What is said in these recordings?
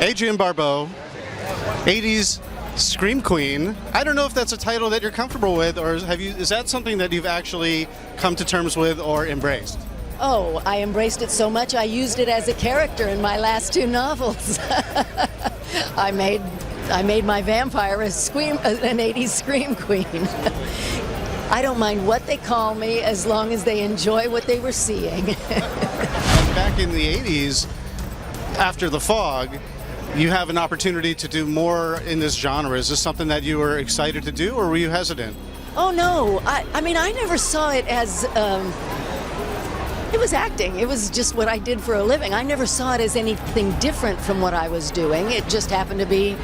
Adrienne Barbeau, 80s Scream Queen. I don't know if that's a title that you're comfortable with, or is that something that you've actually come to terms with or embraced? Oh, I embraced it so much I used it as a character in my last two novels. I made my vampire an 80s Scream Queen. I don't mind what they call me as long as they enjoy what they were seeing. Back in the 80s, after The Fog, you have an opportunity to do more in this genre. Is this something that you were excited to do, or were you hesitant? Oh, no. I mean, I never saw it as... it was acting. It was just what I did for a living. I never saw it as anything different from what I was doing. It just happened to be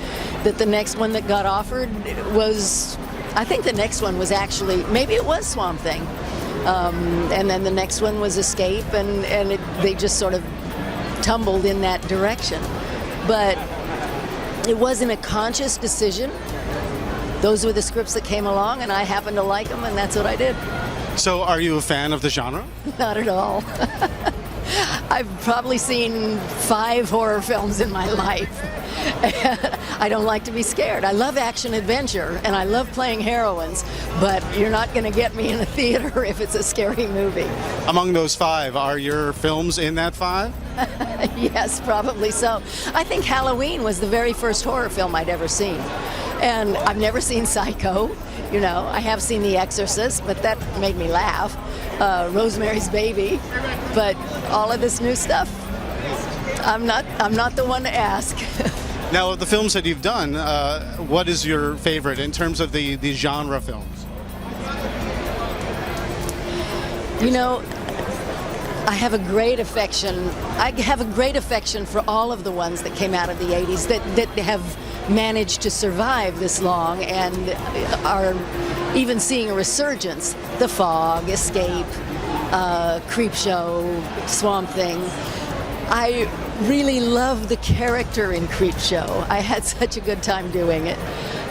that the next one that got offered was... I think the next one was actually... Maybe it was Swamp Thing. And then the next one was Escape, and they just sort of tumbled in that direction. But it wasn't a conscious decision. Those were the scripts that came along, and I happened to like them, and that's what I did. So are you a fan of the genre? Not at all. I've probably seen 5 horror films in my life. I don't like to be scared. I love action-adventure, and I love playing heroines, but you're not going to get me in a theater if it's a scary movie. Among those 5, are your films in that 5? Yes, probably so. I think Halloween was the very first horror film I'd ever seen. And I've never seen Psycho. You know, I have seen The Exorcist, but that made me laugh. Rosemary's Baby. But all of this new stuff, I'm not the one to ask. Now, of the films that you've done, what is your favorite in terms of the genre films? You know, I have a great affection. I have a great affection for all of the ones that came out of the 80s that have managed to survive this long and are even seeing a resurgence. The Fog, Escape, Creepshow, Swamp Thing. I really love the character in Creepshow. I had such a good time doing it.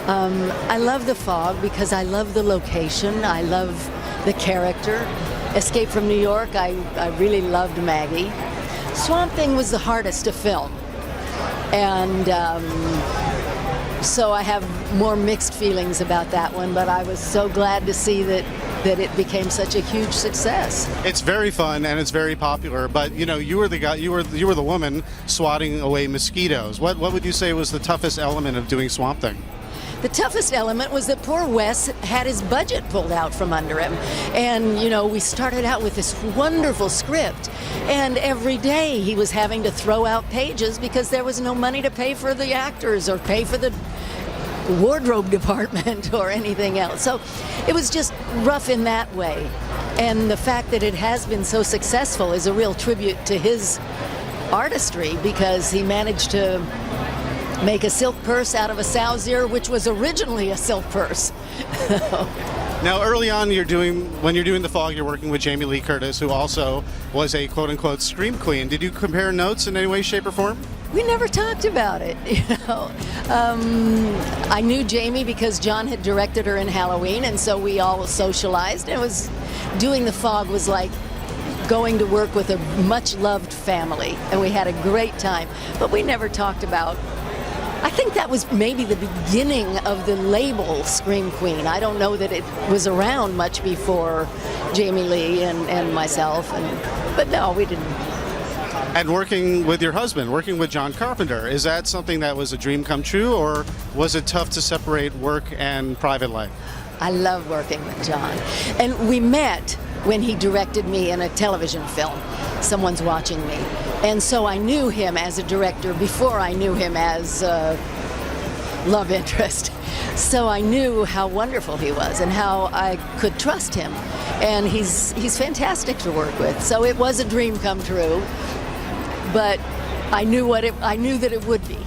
I love The Fog because I love the location. I love the character. Escape from New York, I really loved Maggie. Swamp Thing was the hardest to film. And so I have more mixed feelings about that one, but I was so glad to see that it became such a huge success. It's very fun and it's very popular, but you know, you were the guy, you were the woman swatting away mosquitoes. What would you say was the toughest element of doing Swamp Thing? The toughest element was that poor Wes had his budget pulled out from under him. And, you know, we started out with this wonderful script, and every day he was having to throw out pages because there was no money to pay for the actors or pay for the wardrobe department or anything else. So it was just rough in that way. And the fact that it has been so successful is a real tribute to his artistry, because he managed to make a silk purse out of a sow's ear, which was originally a silk purse. Now, early on, when you're doing The Fog, you're working with Jamie Lee Curtis, who also was a quote-unquote Scream Queen. Did you compare notes in any way, shape, or form? We never talked about it, you know. I knew Jamie because John had directed her in Halloween, and so we all socialized. And doing The Fog was like going to work with a much-loved family, and we had a great time. But we never talked about... I think that was maybe the beginning of the label Scream Queen. I don't know that it was around much before Jamie Lee and myself, but no, we didn't. And working with your husband, working with John Carpenter, is that something that was a dream come true, or was it tough to separate work and private life? I love working with John. And we met when he directed me in a television film, Someone's Watching Me. And so I knew him as a director before I knew him as a love interest. So I knew how wonderful he was and how I could trust him. And he's fantastic to work with. So it was a dream come true, but I knew that it would be.